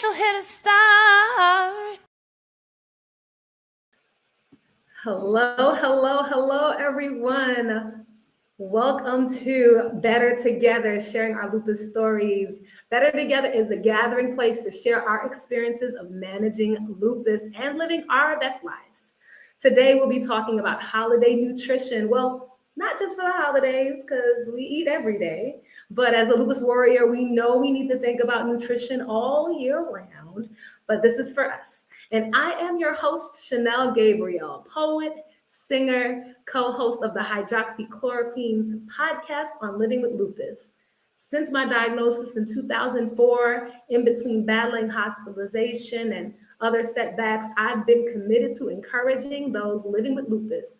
she'll hit a star. Hello, everyone. Welcome to Better Together, sharing our lupus stories. Better Together is a gathering place to share our experiences of managing lupus and living our best lives. Today, we'll be talking about holiday nutrition. Well, not just for the holidays, because we eat every day, but as a lupus warrior, we know we need to think about nutrition all year round, but this is for us. And I am your host, Chanel Gabriel, poet, singer, co-host of the Hydroxychloroquine's podcast on living with lupus. Since my diagnosis in 2004, in between battling hospitalization and other setbacks, I've been committed to encouraging those living with lupus,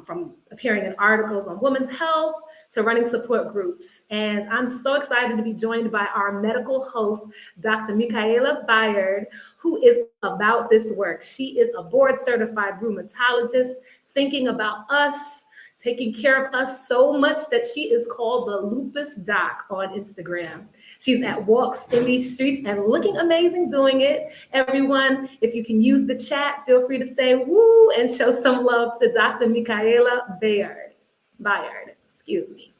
from appearing in articles on women's health to running support groups. And I'm so excited to be joined by our medical host, Dr. Michaela Bayard, who is about this work. She is a board certified rheumatologist thinking about us, taking care of us so much that she is called the Lupus Doc on Instagram. She's at walks in these streets and looking amazing doing it. Everyone, if you can use the chat, feel free to say woo and show some love to Dr. Michaela Bayard. Excuse me.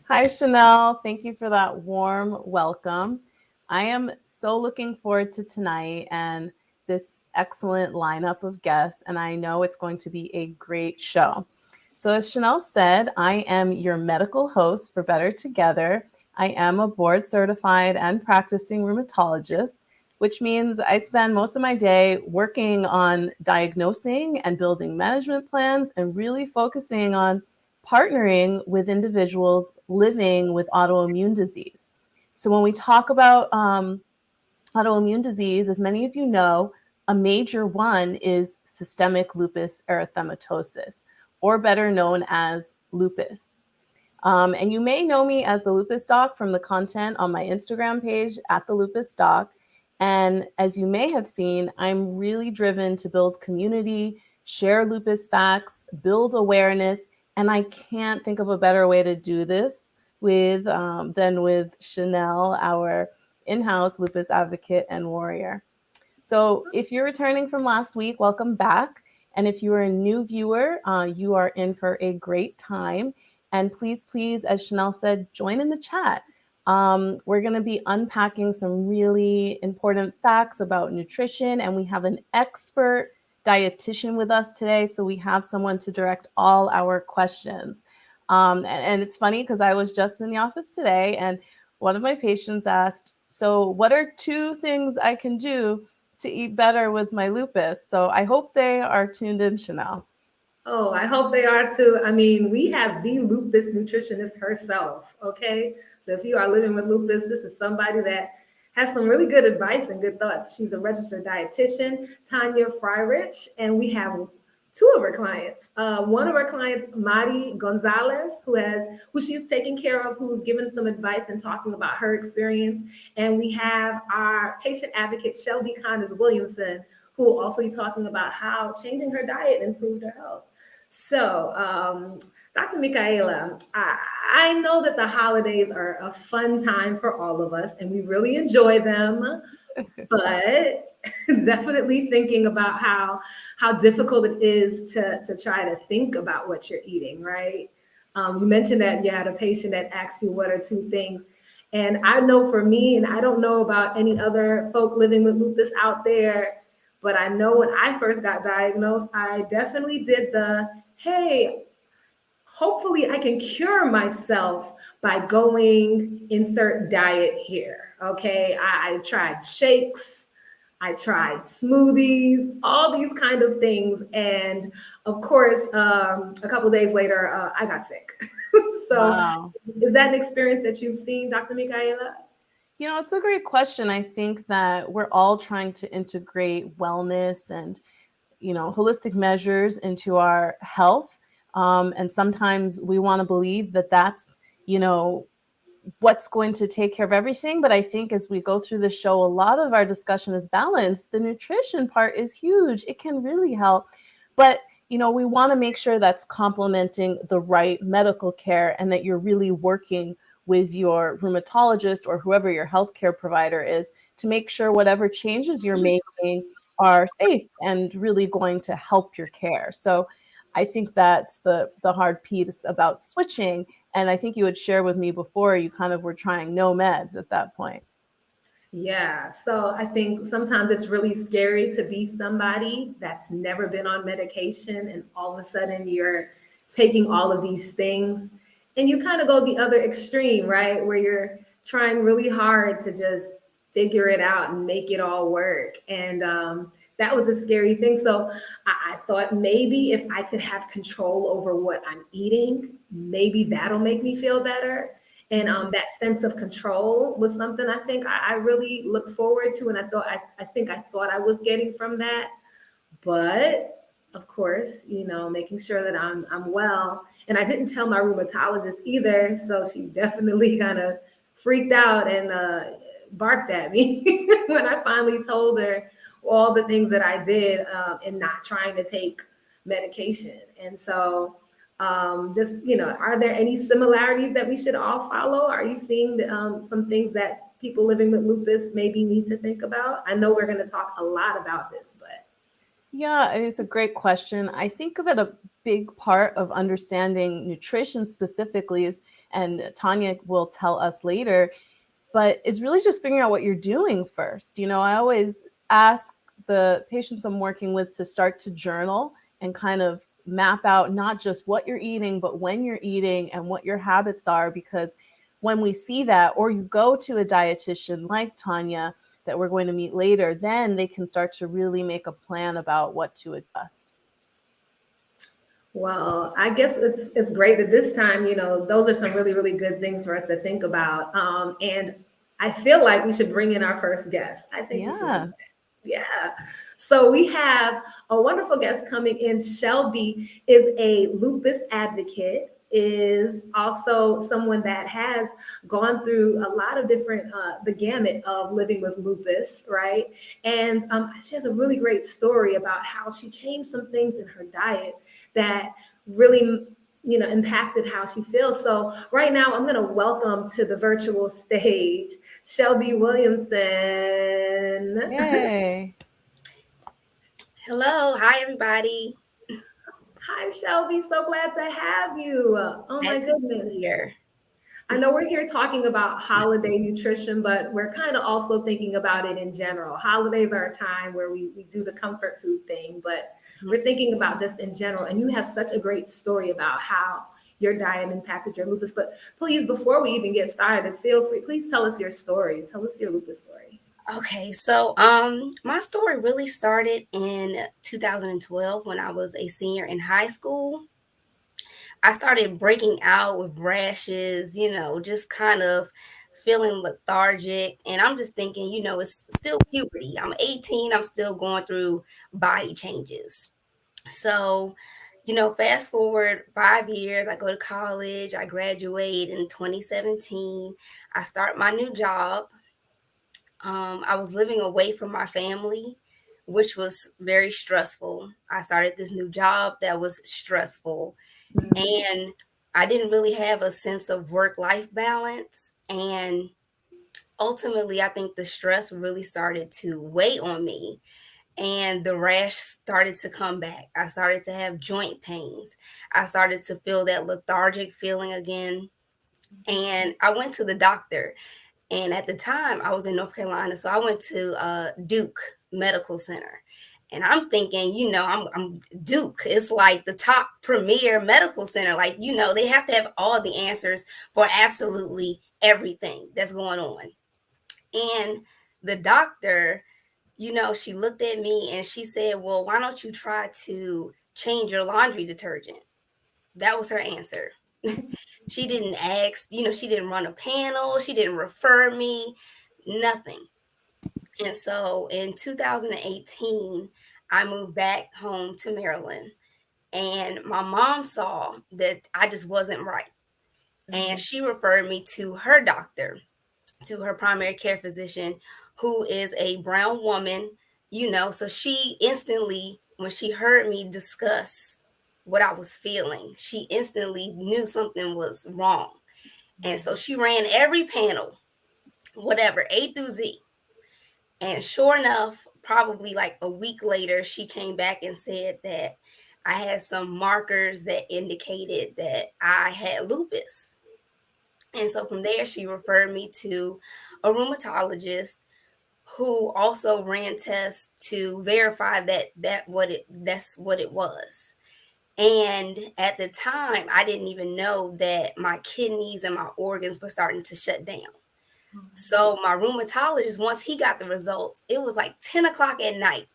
Hi, Chanel. Thank you for that warm welcome. I am so looking forward to tonight and this excellent lineup of guests, and I know it's going to be a great show. So as Chanel said, I am your medical host for Better Together. I am a board certified and practicing rheumatologist, which means I spend most of my day working on diagnosing and building management plans and really focusing on partnering with individuals living with autoimmune disease. So when we talk about autoimmune disease, as many of you know, a major one is systemic lupus erythematosus, or better known as lupus. And you may know me as the Lupus Doc from the content on my Instagram page at the Lupus Doc. And as you may have seen, I'm really driven to build community, share lupus facts, build awareness, and I can't think of a better way to do this than with Chanel, our in-house lupus advocate and warrior. So if you're returning from last week, welcome back. And if you are a new viewer, you are in for a great time. And please, as Chanel said, join in the chat. We're going to be unpacking some really important facts about nutrition, and we have an expert dietitian with us today, so we have someone to direct all our questions. And it's funny because I was just in the office today, and one of my patients asked, so what are 2 things I can do to eat better with my lupus? So I hope they are tuned in, Chanel. Oh, I hope they are too. I mean, we have the lupus nutritionist herself, okay? So if you are living with lupus, this is somebody that has some really good advice and good thoughts. She's a registered dietitian, Tanya Fryrich, and we have 2 of her clients. One of her clients, Mari Gonzalez, who she's taking care of, who's given some advice and talking about her experience. And we have our patient advocate, Shelby Connors Williamson, who will also be talking about how changing her diet improved her health. So, Dr. Michaela, I know that the holidays are a fun time for all of us, and we really enjoy them, but definitely thinking about how difficult it is to try to think about what you're eating, right? You mentioned that you had a patient that asked you what are 2 things. And I know for me, and I don't know about any other folk living with lupus out there, but I know when I first got diagnosed, I definitely did hey, hopefully I can cure myself by going insert diet here. Okay, I tried shakes, I tried smoothies, all these kind of things. And of course, a couple of days later, I got sick. So wow. Is that an experience that you've seen, Dr. Michaela? You know, it's a great question. I think that we're all trying to integrate wellness and, holistic measures into our health. And sometimes we want to believe that that's, what's going to take care of everything. But I think as we go through the show, a lot of our discussion is balanced. The nutrition part is huge. It can really help. But, we want to make sure that's complementing the right medical care and that you're really working with your rheumatologist or whoever your healthcare provider is to make sure whatever changes you're making are safe and really going to help your care. So I think that's the hard piece about switching. And I think you had shared with me before you kind of were trying no meds at that point. Yeah. So I think sometimes it's really scary to be somebody that's never been on medication and all of a sudden you're taking all of these things and you kind of go the other extreme, right? Where you're trying really hard to just figure it out and make it all work. And that was a scary thing. So I thought maybe if I could have control over what I'm eating, maybe that'll make me feel better. And that sense of control was something I think I really looked forward to. And I think I thought I was getting from that. But of course, making sure that I'm well. And I didn't tell my rheumatologist either. So she definitely kind of freaked out and barked at me when I finally told her all the things that I did and not trying to take medication. And so just, are there any similarities that we should all follow? Are you seeing some things that people living with lupus maybe need to think about? I know we're going to talk a lot about this, but. Yeah, it's a great question. I think that a big part of understanding nutrition specifically is, and Tanya will tell us later, but is really just figuring out what you're doing first. I always ask the patients I'm working with to start to journal and kind of map out not just what you're eating, but when you're eating and what your habits are. Because when we see that, or you go to a dietitian like Tanya, that we're going to meet later, then they can start to really make a plan about what to adjust. Well, I guess it's great that this time, those are some really, really good things for us to think about. And I feel like we should bring in our first guest. I think we should do that. Yeah. So we have a wonderful guest coming in. Shelby is a lupus advocate, is also someone that has gone through a lot of different, the gamut of living with lupus, right? And she has a really great story about how she changed some things in her diet that really impacted how she feels. So right now I'm going to welcome to the virtual stage Shelby Williamson. Yay. Hello. Hi, everybody. Hi, Shelby. So glad to have you. Oh my goodness. Here. I know we're here talking about holiday nutrition, but we're kind of also thinking about it in general. Holidays are a time where we do the comfort food thing, but we're thinking about just in general. And you have such a great story about how your diet impacted your lupus. But please, before we even get started, feel free, please tell us your story. Tell us your lupus story. Okay, so my story really started in 2012 when I was a senior in high school. I started breaking out with rashes, just kind of feeling lethargic. And I'm just thinking, it's still puberty. I'm 18, I'm still going through body changes. So, fast forward 5 years, I go to college, I graduate in 2017, I start my new job. I was living away from my family, which was very stressful. I started this new job that was stressful, and I didn't really have a sense of work-life balance. And ultimately, I think the stress really started to weigh on me. And the rash started to come back. I started to have joint pains. I started to feel that lethargic feeling again. And I went to the doctor. And at the time, I was in North Carolina. So I went to Duke Medical Center. And I'm thinking, I'm Duke. It's like the top premier medical center. Like, they have to have all the answers for absolutely everything that's going on. And the doctor, she looked at me and she said, well, why don't you try to change your laundry detergent? That was her answer. She didn't ask, she didn't run a panel. She didn't refer me, nothing. And so in 2018, I moved back home to Maryland. And my mom saw that I just wasn't right. And she referred me to her doctor, to her primary care physician, who is a brown woman, so she instantly, when she heard me discuss what I was feeling, she instantly knew something was wrong. And so she ran every panel, whatever, A through Z. And sure enough, probably like a week later, she came back and said that I had some markers that indicated that I had lupus. And so from there, she referred me to a rheumatologist who also ran tests to verify that's what it was. And at the time, I didn't even know that my kidneys and my organs were starting to shut down. So my rheumatologist, once he got the results, it was like 10 o'clock at night.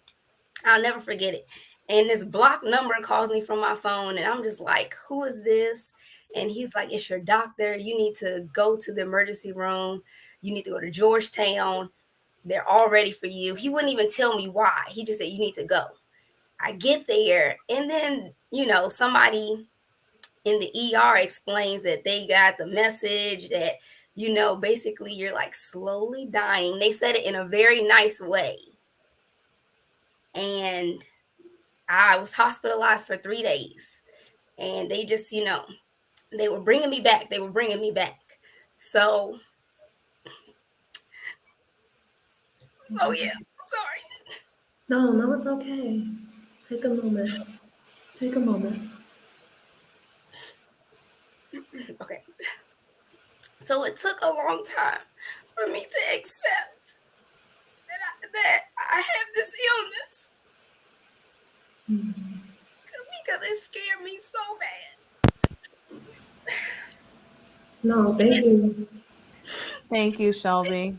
I'll never forget it. And this block number calls me from my phone, and I'm just like, who is this? And he's like, it's your doctor. You need to go to the emergency room. You need to go to Georgetown. They're all ready for you. He wouldn't even tell me why. He just said, you need to go. I get there, and then, somebody in the ER explains that they got the message that, basically you're like slowly dying. They said it in a very nice way. And I was hospitalized for 3 days, and they just, they were bringing me back. They were bringing me back. So yeah, I'm sorry. No, it's okay. Take a moment. Take a moment. Okay. So it took a long time for me to accept that I have this illness. Because it scared me so bad. No, thank you. Thank you, Shelby.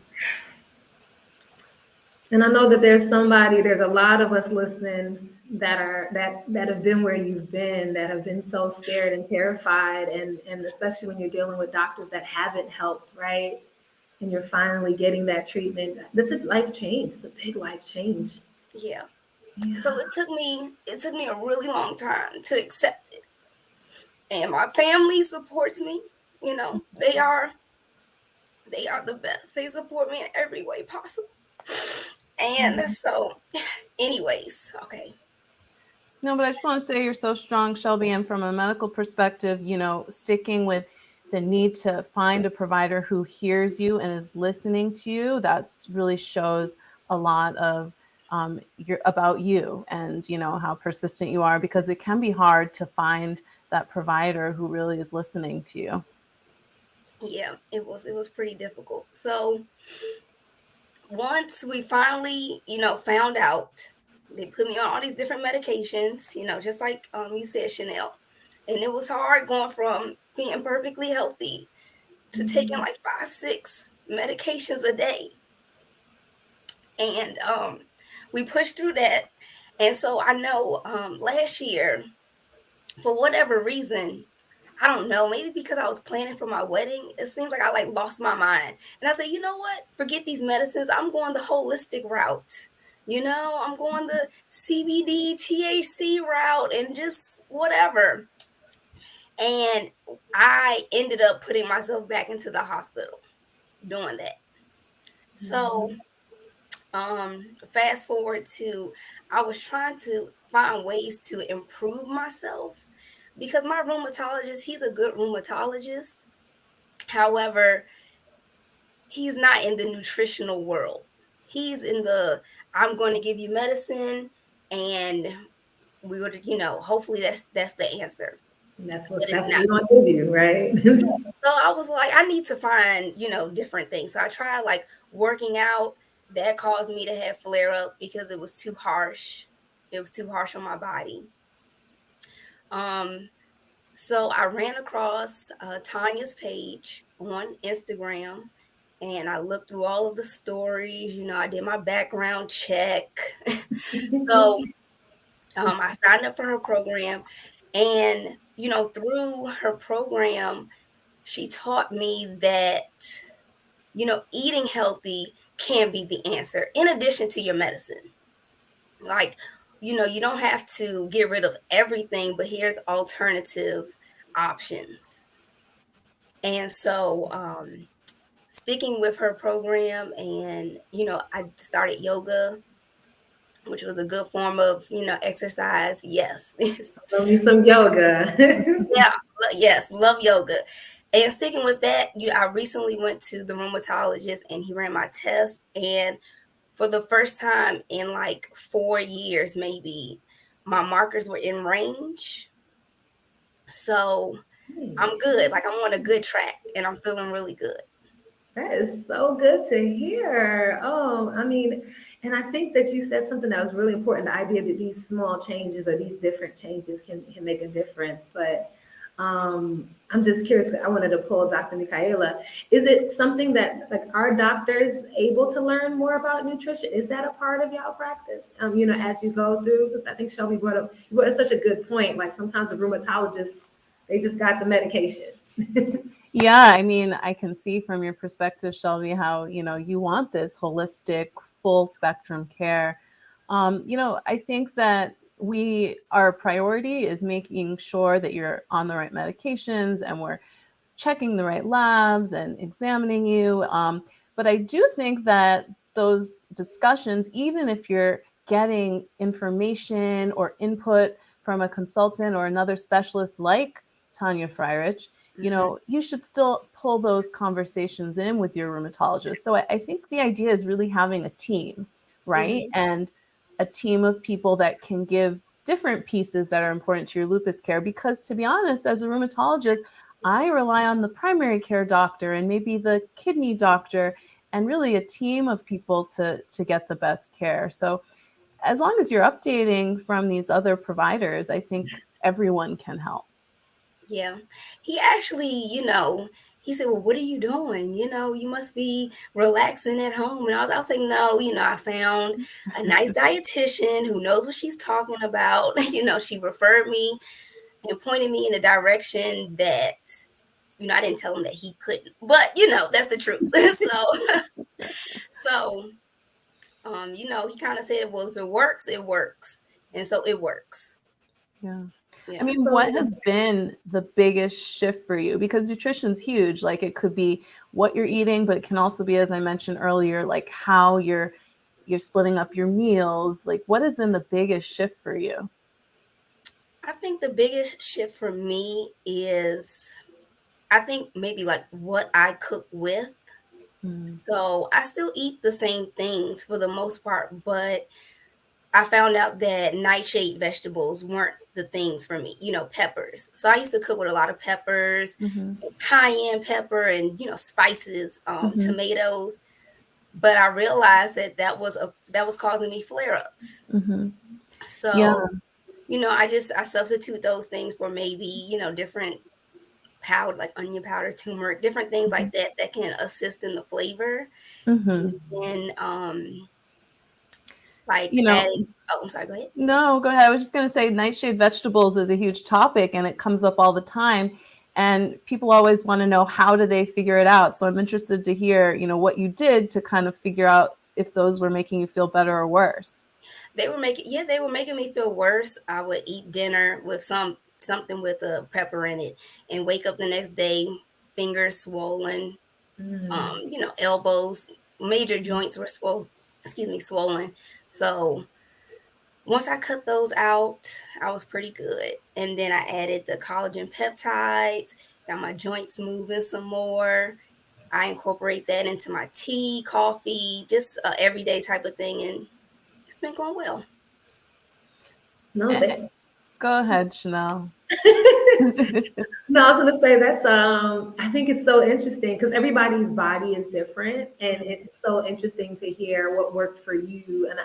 And I know that there's a lot of us listening that have been where you've been, that have been so scared and terrified, and especially when you're dealing with doctors that haven't helped, right? And you're finally getting that treatment. That's a life change. It's a big life change. Yeah. So it took me a really long time to accept it. And my family supports me. They are the best. They support me in every way possible. And so, anyways, okay. No, but I just want to say you're so strong, Shelby. And from a medical perspective, sticking with the need to find a provider who hears you and is listening to you, that's really shows a lot of about you and, how persistent you are, because it can be hard to find that provider who really is listening to you. Yeah, it was pretty difficult. So once we finally, found out, they put me on all these different medications, just like you said, Chanel. And it was hard going from being perfectly healthy to taking like 5-6 medications a day. And we pushed through that. And so I know last year, for whatever reason, I don't know, maybe because I was planning for my wedding, it seemed like I like lost my mind. And I said, you know what? Forget these medicines. I'm going the holistic route. I'm going the CBD, THC route and just whatever. And I ended up putting myself back into the hospital doing that. So fast forward to, I was trying to find ways to improve myself because my rheumatologist, he's a good rheumatologist. However, he's not in the nutritional world. He's in the, I'm going to give you medicine and we would, hopefully that's the answer. That's what we're going to give you, right? So I was like, I need to find, different things. So I tried like working out. That caused me to have flare-ups because it was too harsh. It was too harsh on my body. So I ran across Tanya's page on Instagram and I looked through all of the stories. I did my background check. So I signed up for her program and, through her program, she taught me that, eating healthy can be the answer in addition to your medicine. Like, you don't have to get rid of everything, but here's alternative options. And so sticking with her program and, I started yoga, which was a good form of, exercise. Yes. Love me some yoga. Yeah. Yes. Love yoga. And sticking with that, I recently went to the rheumatologist and he ran my test. And for the first time in like 4 years, maybe, my markers were in range. So I'm good. Like I'm on a good track and I'm feeling really good. That is so good to hear. Oh, I mean, and I think that you said something that was really important, the idea that these small changes or these different changes can make a difference. But I'm just curious, I wanted to pull Dr. Michaela. Is it something that like are doctors able to learn more about nutrition? Is that a part of y'all practice? As you go through, because I think Shelby brought up such a good point. Like sometimes the rheumatologists, they just got the medication. Yeah, I mean, I can see from your perspective, Shelby, how, you want this holistic, full spectrum care. I think that our priority is making sure that you're on the right medications and we're checking the right labs and examining you. But I do think that those discussions, even if you're getting information or input from a consultant or another specialist like Tanya Freirich, you should still pull those conversations in with your rheumatologist. So I think the idea is really having a team, right? Mhm. And a team of people that can give different pieces that are important to your lupus care. Because to be honest, as a rheumatologist, I rely on the primary care doctor and maybe the kidney doctor and really a team of people to get the best care. So as long as you're updating from these other providers, I think everyone can help. Yeah. He actually, he said, "Well, what are you doing? You must be relaxing at home." And I was saying, "No, I found a nice dietitian who knows what she's talking about." She referred me and pointed me in a direction that, I didn't tell him that he couldn't, but that's the truth. So, he kind of said, "Well, if it works, it works." And so it works. Yeah. I Yeah. mean, what has been the biggest shift for you? Because nutrition's huge. Like it could be what you're eating, but it can also be, as I mentioned earlier, like how you're splitting up your meals. Like what has been the biggest shift for you? I think the biggest shift for me is, I think maybe like what I cook with. Mm. So I still eat the same things for the most part, but I found out that nightshade vegetables weren't the things for me, peppers. So I used to cook with a lot of peppers, Mm-hmm. cayenne pepper, and, spices, Mm-hmm. tomatoes. But I realized that was causing me flare ups. Mm-hmm. Yeah. So, I substitute those things for maybe, different powder, like onion powder, turmeric, different things like that can assist in the flavor. Mm-hmm. And then, like You know, adding, oh, I'm sorry, go ahead. no, go ahead. I was just going to say nightshade vegetables is a huge topic and it comes up all the time. And people always want to know how do they figure it out. So I'm interested to hear, what you did to kind of figure out if those were making you feel better or worse. They were making me feel worse. I would eat dinner with something with a pepper in it and wake up the next day, fingers swollen, Mm. elbows, major joints were swollen. So once I cut those out, I was pretty good. And then I added the collagen peptides, got my joints moving some more. I incorporate that into my tea, coffee, just a everyday type of thing. And it's been going well. No, Eh, Go ahead, Chanel. no, I was gonna say that's I think it's so interesting because everybody's body is different and it's so interesting to hear what worked for you. And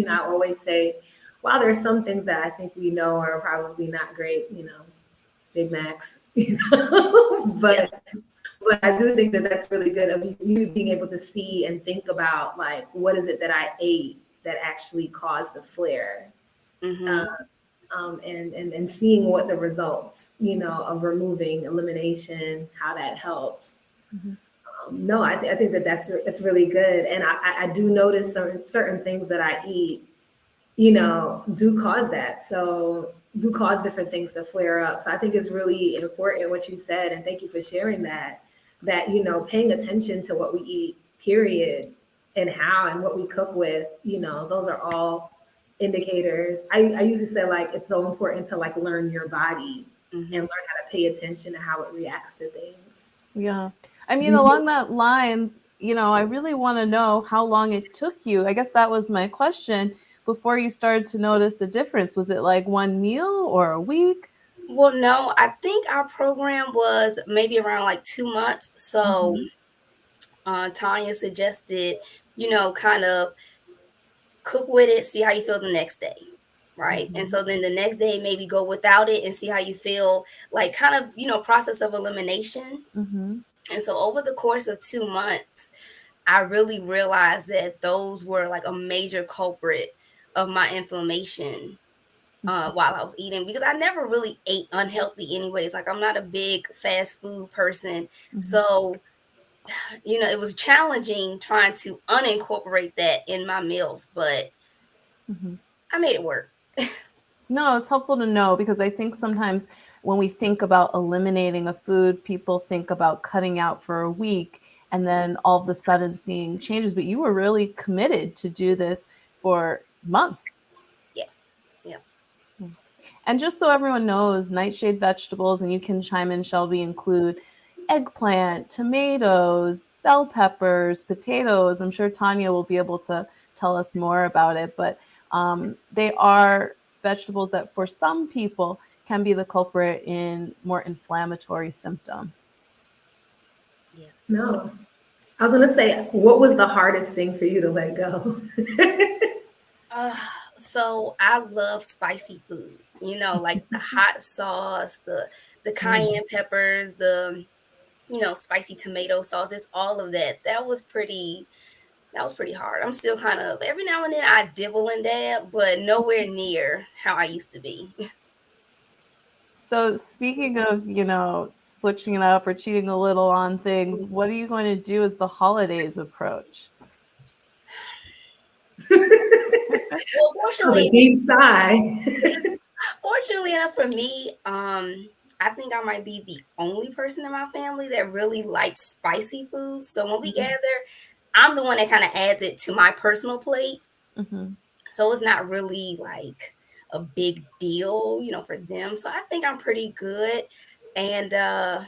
I always say, while there's some things that I think we know are probably not great, Big Macs, Yeah. but I do think that that's really good of you being able to see and think about like what is it that I ate that actually caused the flare. Uh, Mm-hmm. and seeing what the results, of removing elimination, how that helps. Mhm. No, I think that it's really good, and I do notice certain things that I eat, do cause that. So do cause different things to flare up. So I think it's really important what you said, and thank you for sharing that. That paying attention to what we eat, period, and how and what we cook with, those are all indicators. I usually say like it's so important to like learn your body and Mm-hmm. learn how to pay attention to how it reacts to things. Yeah. I mean, along that lines, I really want to know how long it took you. I guess that was my question before you started to notice a difference. Was it like one meal or a week? Well, no, I think our program was maybe around like 2 months. So Tanya suggested, kind of cook with it, see how you feel the next day. Right. And so then the next day, maybe go without it and see how you feel, like kind of, process of elimination. Mm-hmm. And so over the course of 2 months, I really realized that those were like a major culprit of my inflammation while I was eating, because I never really ate unhealthy anyways. Like, I'm not a big fast food person. So, it was challenging trying to unincorporate that in my meals, but I made it work. No, it's helpful to know because I think sometimes when we think about eliminating a food, people think about cutting out for a week and then all of a sudden seeing changes. But you were really committed to do this for months. Yeah. Yeah. And just so everyone knows, nightshade vegetables, and you can chime in, Shelby, include eggplant, tomatoes, bell peppers, potatoes. I'm sure Tanya will be able to tell us more about it, but they are vegetables that for some people can be the culprit in more inflammatory symptoms. Yes. No. I was going to say, what was the hardest thing for you to let go? So I love spicy food, like the hot sauce, the cayenne peppers, the spicy tomato sauces, all of that. That was pretty hard. I'm still kind of, every now and then I dibble and dab, but nowhere near how I used to be. So speaking of, switching it up or cheating a little on things, what are you going to do as the holidays approach? Well, Oh, a deep sigh. fortunately enough for me, I think I might be the only person in my family that really likes spicy food. So when we gather, I'm the one that kind of adds it to my personal plate. Mm-hmm. So it's not really like a big deal, for them. So I think I'm pretty good. And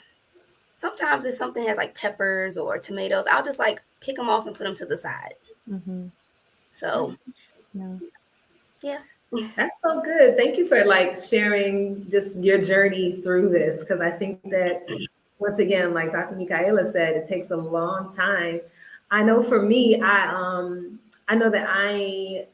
sometimes if something has like peppers or tomatoes, I'll just like pick them off and put them to the side. Mm-hmm. So Yeah. yeah. That's so good. Thank you for like sharing just your journey through this. Because I think that once again, like Dr. Michaela said, it takes a long time. I know for me, I know that I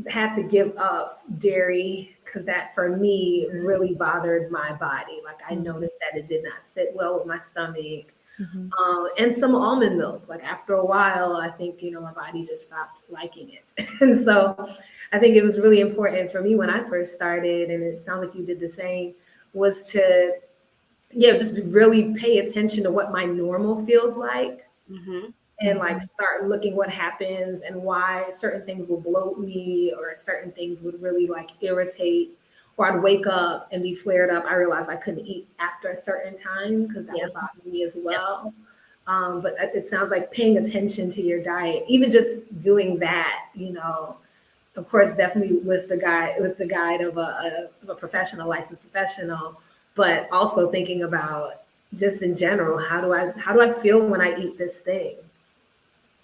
had to give up dairy because that for me really bothered my body. Like I noticed that it did not sit well with my stomach. Mm-hmm. And some almond milk. Like after a while, I think, my body just stopped liking it. And so I think it was really important for me when I first started, and it sounds like you did the same, was to, just really pay attention to what my normal feels like Mm-hmm. and like start looking what happens and why certain things will bloat me or certain things would really like irritate, or I'd wake up and be flared up. I realized I couldn't eat after a certain time because that Yeah. would bother me as well. But it sounds like paying attention to your diet, even just doing that, of course, definitely with the guide of a professional, licensed professional, but also thinking about just in general, how do I feel when I eat this thing?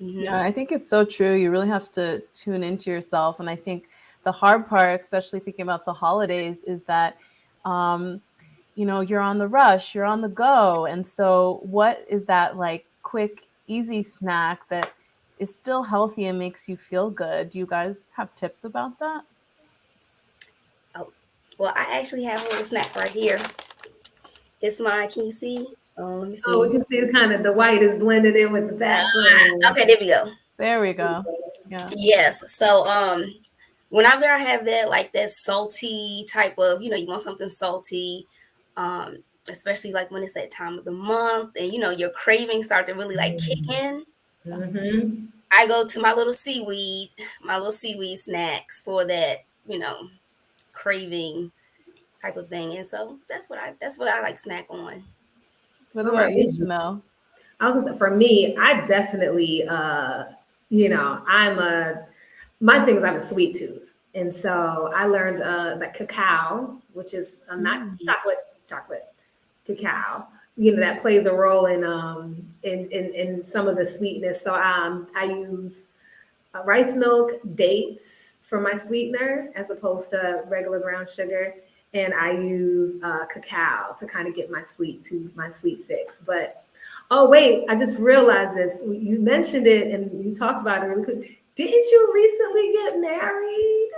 Mm-hmm. Yeah, I think it's so true. You really have to tune into yourself. And I think the hard part, especially thinking about the holidays, is that, you're on the rush, you're on the go. And so, what is that like quick, easy snack that is still healthy and makes you feel good? Do you guys have tips about that? Oh, well, I actually have a little snack right here. It's mine. Can you see? Oh, let me Oh, we see. can see kind of the white is blended in with the background. Okay, there we go. There we go. Yeah. Yes. So, whenever I have that, like that salty type of, you want something salty, especially like when it's that time of the month and your cravings start to really like kick in. Mm-hmm. I go to my little seaweed snacks for that, craving type of thing. And so that's what I like snack on. What All about right. you, Chanel? I was gonna say, for me, I definitely, my thing is I have a sweet tooth. And so I learned that cacao, which is not chocolate, cacao, that plays a role in some of the sweetness. So I use rice milk, dates for my sweetener as opposed to regular brown sugar, and I use cacao to kind of get my sweet fix. But oh wait, I just realized this. You mentioned it and you talked about it really quick. Didn't you recently get married?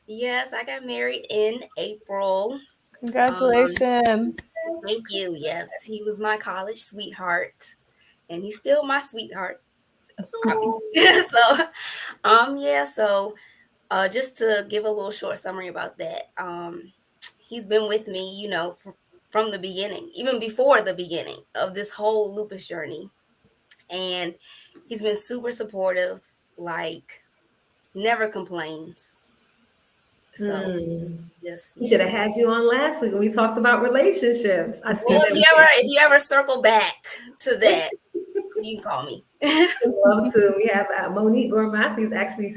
Yes, I got married in April. Um, Congratulations. Thank you. Yes, he was my college sweetheart, and he's still my sweetheart, Oh, obviously. Yeah. So, just to give a little short summary about that, he's been with me, from the beginning, even before the beginning of this whole lupus journey, and he's been super supportive. Like, never complains. So, just we should yeah. have had you on last week when we talked about relationships. I see Well, that. if you ever circle back to that, you can call me. Love to. We have Monique Gormasi is actually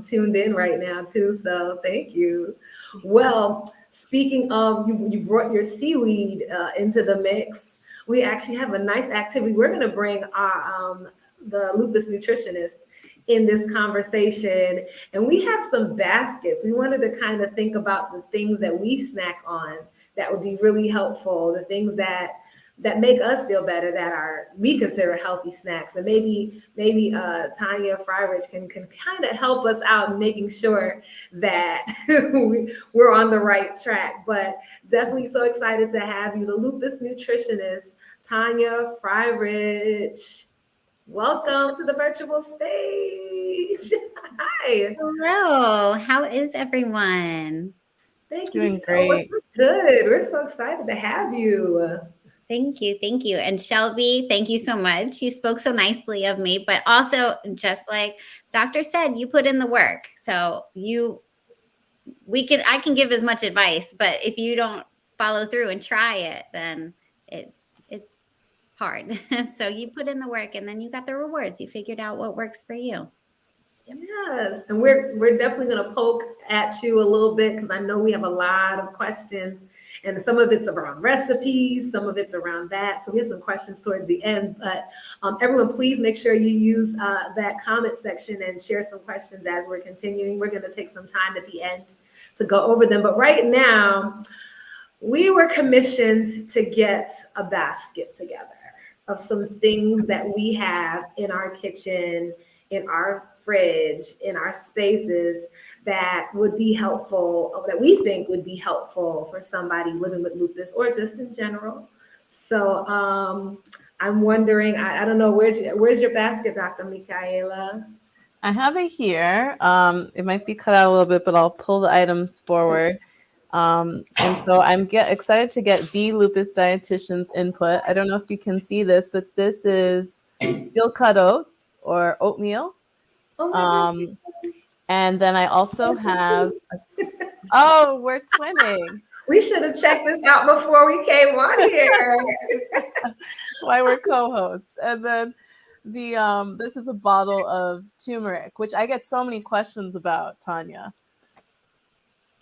tuned in right now too. So thank you. Well, speaking of, you brought your seaweed into the mix. We actually have a nice activity. We're going to bring our the lupus nutritionist in this conversation, and we have some baskets. We wanted to kind of think about the things that we snack on that would be really helpful, the things that make us feel better, that are we consider healthy snacks. And maybe Tanya Fryridge can kind of help us out in making sure that we're on the right track. But definitely so excited to have you, the lupus nutritionist, Tanya Fryridge. Welcome to the virtual stage. Hi. Hello, how is everyone? Thank you Doing so much. great. We're good. We're so excited to have you. Thank you, thank you. And Shelby, thank you so much. You spoke so nicely of me, but also just like the doctor said, you put in the work. So I can give as much advice, but if you don't follow through and try it, then it's hard. So you put in the work and then you got the rewards. You figured out what works for you. Yes, and we're definitely going to poke at you a little bit because I know we have a lot of questions, and some of it's around recipes, some of it's around that. So we have some questions towards the end, but everyone, please make sure you use that comment section and share some questions as we're continuing. We're going to take some time at the end to go over them, but right now we were commissioned to get a basket together of some things that we have in our kitchen, in our fridge, in our spaces that would be helpful, that we think would be helpful for somebody living with lupus or just in general. So I'm wondering, I don't know, where's your basket, Dr. Michaela? I have it here. It might be cut out a little bit, but I'll pull the items forward. And so I'm excited to get the lupus dietitian's input. I don't know if you can see this, but this is steel cut oats or oatmeal. And then I also have, we're twinning. We should have checked this out before we came on here. That's why we're co-hosts. And then this is a bottle of turmeric, which I get so many questions about, Tanya.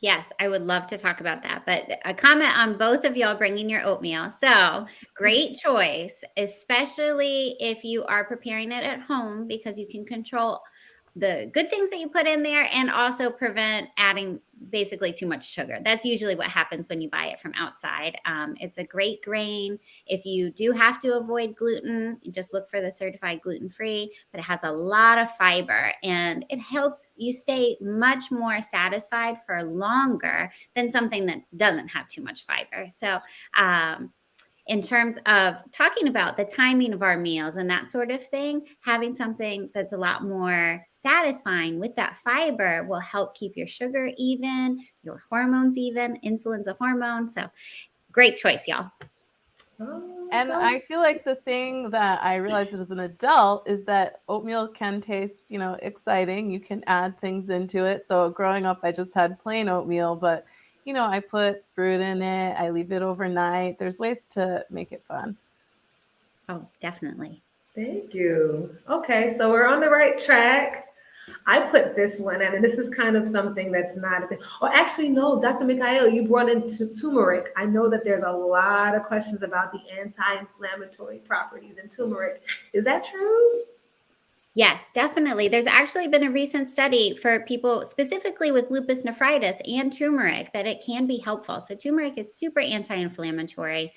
Yes, I would love to talk about that. But a comment on both of y'all bringing your oatmeal. So great choice, especially if you are preparing it at home, because you can control the good things that you put in there and also prevent adding basically too much sugar. That's usually what happens when you buy it from outside. It's a great grain. If you do have to avoid gluten, just look for the certified gluten-free, but it has a lot of fiber and it helps you stay much more satisfied for longer than something that doesn't have too much fiber. So, in terms of talking about the timing of our meals and that sort of thing, having something that's a lot more satisfying with that fiber will help keep your sugar even, your hormones even. Insulin's a hormone. So great choice, y'all. And I feel like the thing that I realized as an adult is that oatmeal can taste, exciting. You can add things into it. So growing up, I just had plain oatmeal, but I put fruit in it. I leave it overnight. There's ways to make it fun. Oh, definitely. Thank you. Okay, so we're on the right track. I put this one, and this is kind of something that's not a thing. Or actually, no, Dr. Mikhail, you brought in turmeric. I know that there's a lot of questions about the anti-inflammatory properties in turmeric. Is that true? Yes, definitely. There's actually been a recent study for people specifically with lupus nephritis and turmeric that it can be helpful. So turmeric is super anti-inflammatory.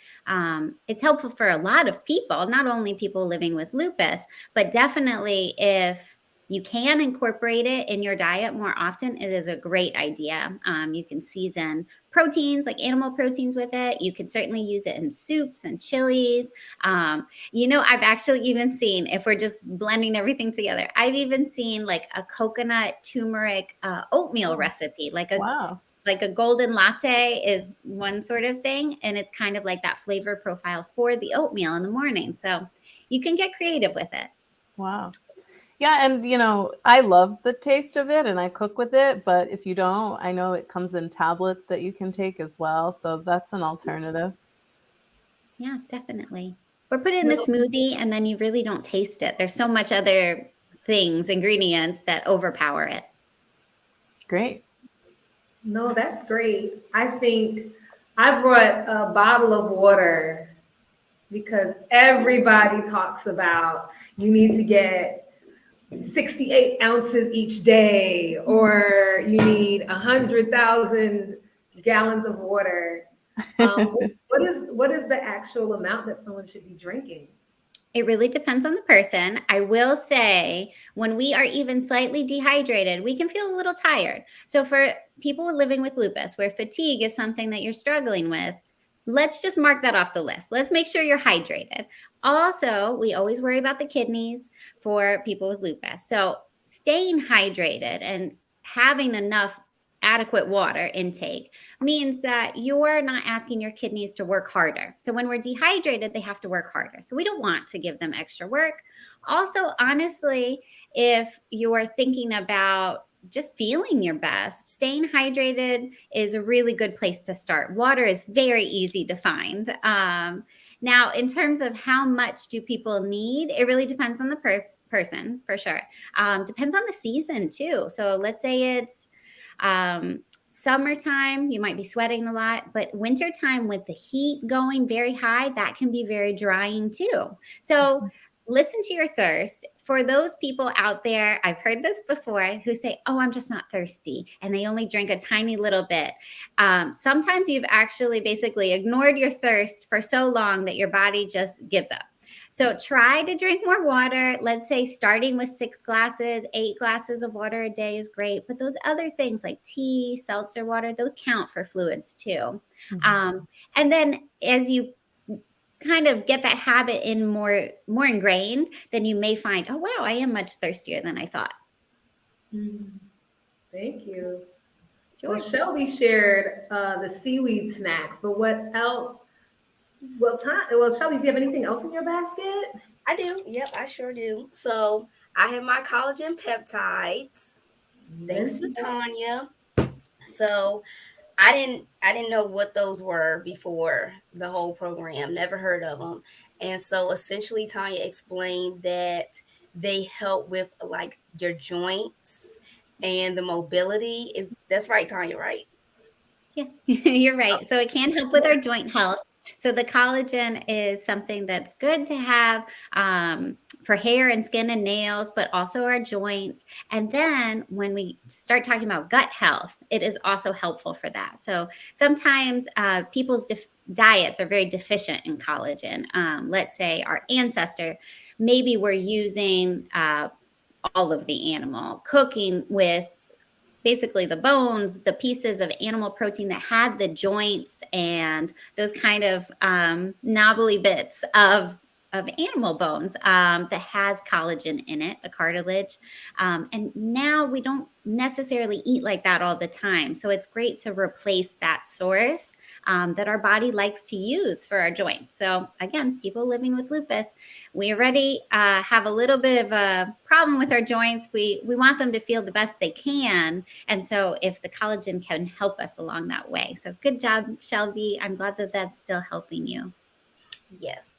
It's helpful for a lot of people, not only people living with lupus, but definitely if you can incorporate it in your diet more often, it is a great idea. You can season proteins like animal proteins with it. You can certainly use it in soups and chilies. I've actually even seen, if we're just blending everything together, I've even seen like a coconut turmeric oatmeal recipe, Wow. like a golden latte is one sort of thing. And it's kind of like that flavor profile for the oatmeal in the morning. So you can get creative with it. Wow. Yeah, and I love the taste of it and I cook with it, but if you don't, I know it comes in tablets that you can take as well. So that's an alternative. Yeah, definitely. Or put it in a smoothie and then you really don't taste it. There's so much other things, ingredients that overpower it. Great. No, that's great. I think I brought a bottle of water because everybody talks about you need to get 68 ounces each day, or you need 100,000 gallons of water. What is the actual amount that someone should be drinking? It really depends on the person. I will say, when we are even slightly dehydrated, we can feel a little tired. So, for people living with lupus, where fatigue is something that you're struggling with, let's just mark that off the list. Let's make sure you're hydrated. Also, we always worry about the kidneys for people with lupus. So, staying hydrated and having enough adequate water intake means that you're not asking your kidneys to work harder. So when we're dehydrated, they have to work harder. So we don't want to give them extra work. Also, honestly, if you're thinking about just feeling your best, staying hydrated is a really good place to start. Water is very easy to find. Now, in terms of how much do people need, it really depends on the person, for sure. Depends on the season too. So let's say it's summertime, you might be sweating a lot, but wintertime with the heat going very high, that can be very drying too. So listen to your thirst. For those people out there, I've heard this before, who say, oh, I'm just not thirsty, and they only drink a tiny little bit. Sometimes you've actually basically ignored your thirst for so long that your body just gives up. So try to drink more water. Let's say starting with 6 glasses, 8 glasses of water a day is great. But those other things like tea, seltzer water, those count for fluids too. And then as you kind of get that habit in more ingrained, then you may find, oh, wow, I am much thirstier than I thought. Thank you. Sure. Well, Shelby shared the seaweed snacks, but what else? Well, Shelby, do you have anything else in your basket? I do. Yep, I sure do. So I have my collagen peptides. Thanks to Tanya. So I didn't know what those were before the whole program. Never heard of them. And so essentially Tanya explained that they help with like your joints and the mobility. That's right, Tanya, right? Yeah, you're right. So it can help with our joint health. So the collagen is something that's good to have for hair and skin and nails, but also our joints. And then when we start talking about gut health, it is also helpful for that. So sometimes people's diets are very deficient in collagen. Let's say our ancestor, maybe we're using all of the animal, cooking with basically the bones, the pieces of animal protein that had the joints and those kind of knobbly bits of animal bones that has collagen in it, the cartilage. And now we don't necessarily eat like that all the time. So it's great to replace that source that our body likes to use for our joints. So again, people living with lupus, we already have a little bit of a problem with our joints. We want them to feel the best they can. And so if the collagen can help us along that way. So good job, Shelby. I'm glad that that's still helping you. Yes.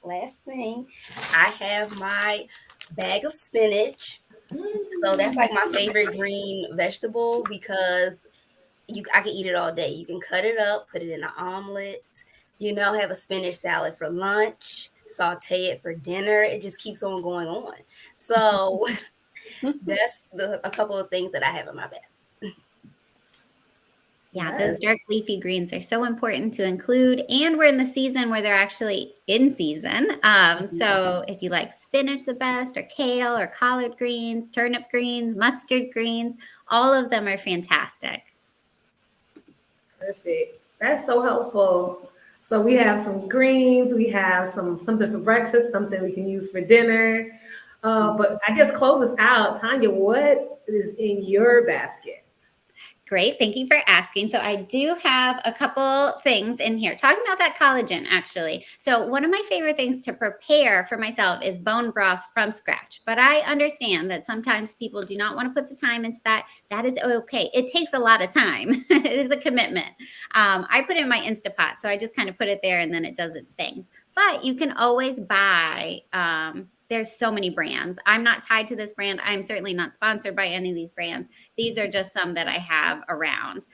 Last thing, I have my bag of spinach. So that's like my favorite green vegetable because I can eat it all day. You can cut it up, put it in an omelet, have a spinach salad for lunch, saute it for dinner. It just keeps on going on. So that's a couple of things that I have in my basket. Yeah, those dark leafy greens are so important to include. And we're in the season where they're actually in season. So if you like spinach the best, or kale, or collard greens, turnip greens, mustard greens, all of them are fantastic. Perfect. That's so helpful. So we have some greens, we have something for breakfast, something we can use for dinner. But I guess close us out, Tanya. What is in your basket? Great. Thank you for asking. So I do have a couple things in here talking about that collagen, actually. So one of my favorite things to prepare for myself is bone broth from scratch. But I understand that sometimes people do not want to put the time into that. That is okay. It takes a lot of time. It is a commitment. I put it in my Instapot. So I just kind of put it there and then it does its thing. But you can always buy there's so many brands. I'm not tied to this brand. I'm certainly not sponsored by any of these brands. These are just some that I have around.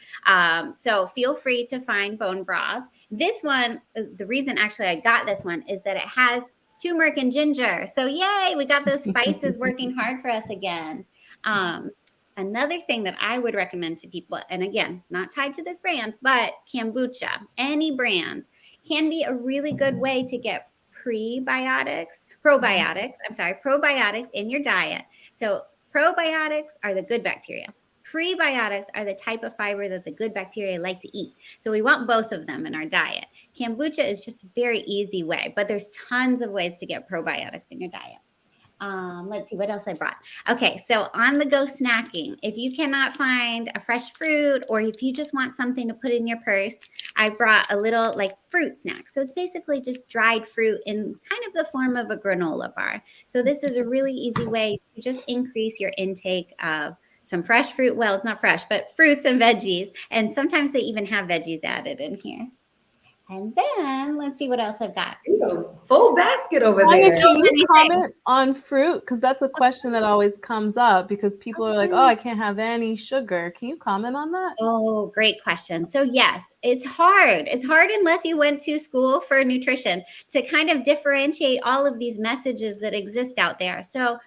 So feel free to find bone broth. This one, the reason actually I got this one is that it has turmeric and ginger. So yay, we got those spices working hard for us again. Another thing that I would recommend to people, and again, not tied to this brand, but kombucha, any brand, can be a really good way to get probiotics in your diet. So probiotics are the good bacteria. Prebiotics are the type of fiber that the good bacteria like to eat. So we want both of them in our diet. Kombucha is just a very easy way, but there's tons of ways to get probiotics in your diet. Let's see what else I brought. Okay, so on the go snacking. If you cannot find a fresh fruit, or if you just want something to put in your purse, I brought a little fruit snack. So it's basically just dried fruit in kind of the form of a granola bar. So this is a really easy way to just increase your intake of some fresh fruit. Well, it's not fresh, but fruits and veggies. And sometimes they even have veggies added in here. And then let's see what else I've got. Full basket over Tanya, there. can you comment on fruit? Because that's a question that always comes up because people are like, oh, I can't have any sugar. Can you comment on that? Oh, great question. So yes, it's hard. It's hard unless you went to school for nutrition to kind of differentiate all of these messages that exist out there. So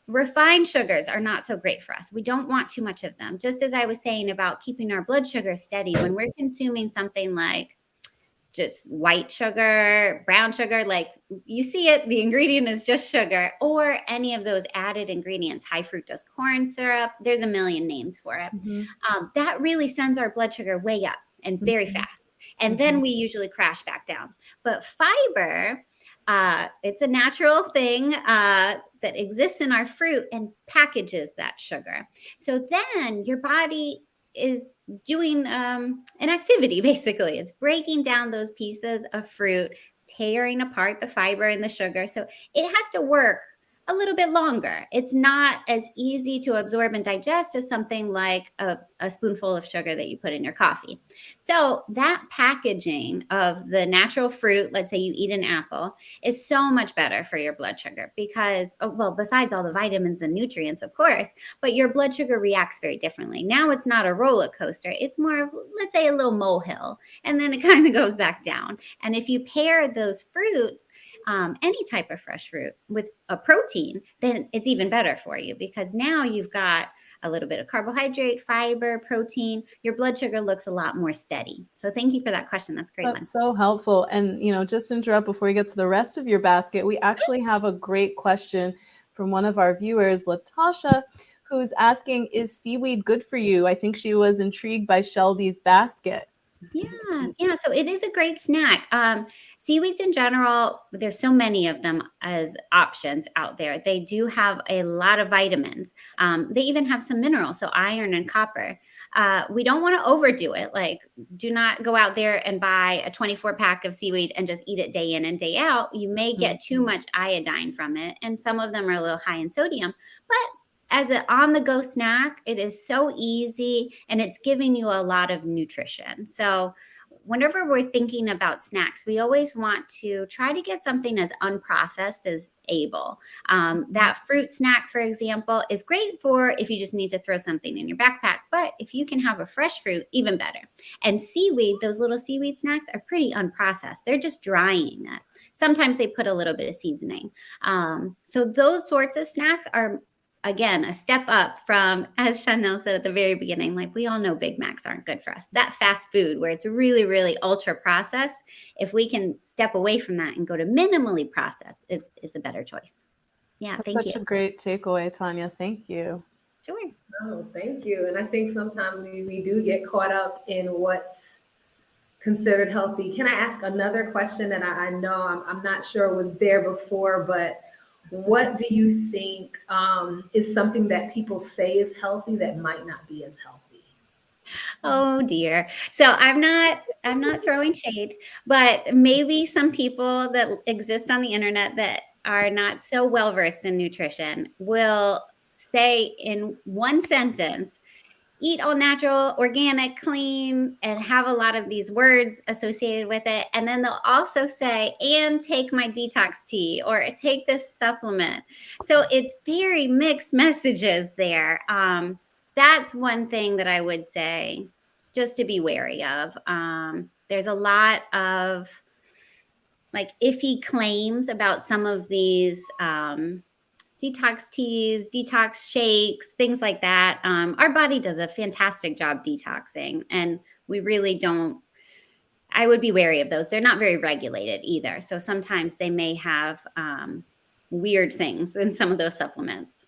refined sugars are not so great for us. We don't want too much of them. Just as I was saying about keeping our blood sugar steady, when we're consuming something like just white sugar, brown sugar, you see it, the ingredient is just sugar, or any of those added ingredients, high fructose corn syrup, there's a million names for it. That really sends our blood sugar way up and very fast. And then we usually crash back down. But fiber, it's a natural thing that exists in our fruit and packages that sugar. So then your body is doing an activity, basically. It's breaking down those pieces of fruit, tearing apart the fiber and the sugar. So it has to work a little bit longer. It's not as easy to absorb and digest as something like a spoonful of sugar that you put in your coffee. So that packaging of the natural fruit, let's say you eat an apple, is so much better for your blood sugar because, besides all the vitamins and nutrients, of course, but your blood sugar reacts very differently. Now it's not a roller coaster. It's more of, let's say, a little molehill, and then it kind of goes back down. And if you pair those fruits, any type of fresh fruit, with a protein, then it's even better for you because now you've got a little bit of carbohydrate, fiber, protein. Your blood sugar looks a lot more steady. So thank you for that question. That's a great. That's so helpful. And, just to interrupt before we get to the rest of your basket, we actually have a great question from one of our viewers, Latasha, who's asking, is seaweed good for you? I think she was intrigued by Shelby's basket. Yeah. So it is a great snack. Seaweeds in general, there's so many of them as options out there. They do have a lot of vitamins. They even have some minerals, so iron and copper. We don't want to overdo it. Do not go out there and buy a 24 pack of seaweed and just eat it day in and day out. You may get too much iodine from it, and some of them are a little high in sodium. But as an on-the-go snack, it is so easy and it's giving you a lot of nutrition. So whenever we're thinking about snacks, we always want to try to get something as unprocessed as able. That fruit snack, for example, is great for if you just need to throw something in your backpack. But if you can have a fresh fruit, even better. And seaweed, those little seaweed snacks are pretty unprocessed. They're just drying it. Sometimes they put a little bit of seasoning. So those sorts of snacks are, again, a step up from, as Chanel said at the very beginning, like we all know Big Macs aren't good for us. That fast food where it's really, really ultra processed, if we can step away from that and go to minimally processed, it's a better choice. Yeah, That's thank you. such a great takeaway, Tanya. Thank you. Sure. Oh, thank you. And I think sometimes we do get caught up in what's considered healthy. Can I ask another question that I know I'm not sure was there before, but what do you think is something that people say is healthy that might not be as healthy? Oh dear. So I'm not throwing shade, but maybe some people that exist on the internet that are not so well versed in nutrition will say in one sentence, eat all natural, organic, clean, and have a lot of these words associated with it. And then they'll also say, and take my detox tea or take this supplement. So it's very mixed messages there. That's one thing that I would say just to be wary of. There's a lot of like iffy claims about some of these detox teas, detox shakes, things like that. Our body does a fantastic job detoxing, and we really don't. I would be wary of those. They're not very regulated either. So sometimes they may have weird things in some of those supplements.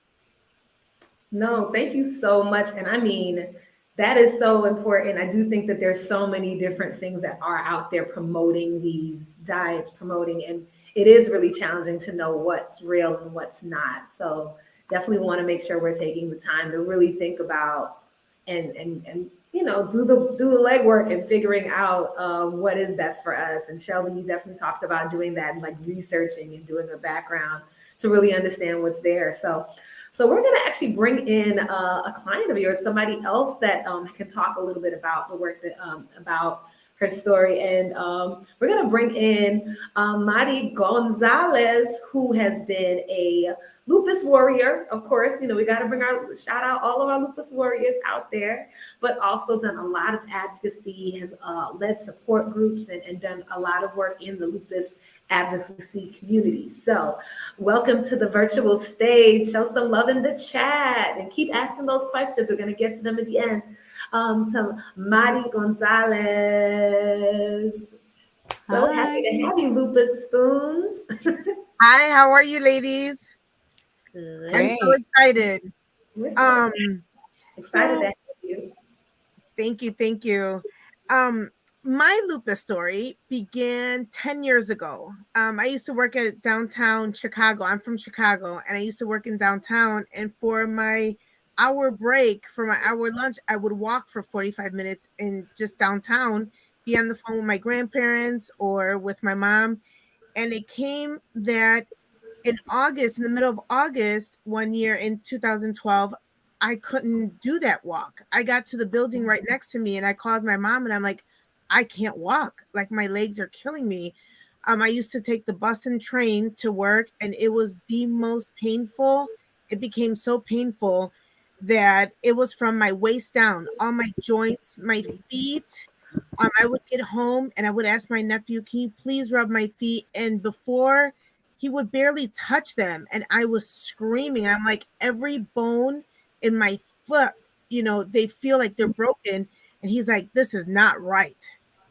No, thank you so much. And I mean, that is so important. I do think that there's so many different things that are out there promoting these diets, promoting, and it is really challenging to know what's real and what's not. So definitely want to make sure we're taking the time to really think about and you know do the legwork and figuring out what is best for us. And Shelby, you definitely talked about doing that and like researching and doing a background to really understand what's there. So we're going to actually bring in a client of yours, somebody else that can talk a little bit about the work that about her story. And we're going to bring in Mari Gonzalez, who has been a lupus warrior. Of course, you know, we got to shout out all of our lupus warriors out there, but also done a lot of advocacy, has led support groups and done a lot of work in the lupus advocacy community. So welcome to the virtual stage. Show some love in the chat and keep asking those questions. We're going to get to them at the end. To Mari Gonzalez. So Hi. happy to have you, Lupus Spoons. Hi, how are you, ladies? Good. I'm so excited. We're so excited so- to have you. Thank you. My lupus story began 10 years ago. I used to work at downtown Chicago. I'm from Chicago, and I used to work in downtown. And for my hour break, for my hour lunch, I would walk for 45 minutes in just downtown, be on the phone with my grandparents or with my mom. And it came that in August, in the middle of August, one year in 2012, I couldn't do that walk. I got to the building right next to me and I called my mom and I'm like, I can't walk. Like my legs are killing me. I used to take the bus and train to work and it was the most painful. It became so painful that it was from my waist down, all my joints, my feet. I would get home and I would ask my nephew, can you please rub my feet? And before he would barely touch them and I was screaming. I'm like, every bone in my foot, you know, they feel like they're broken. And he's like, this is not right.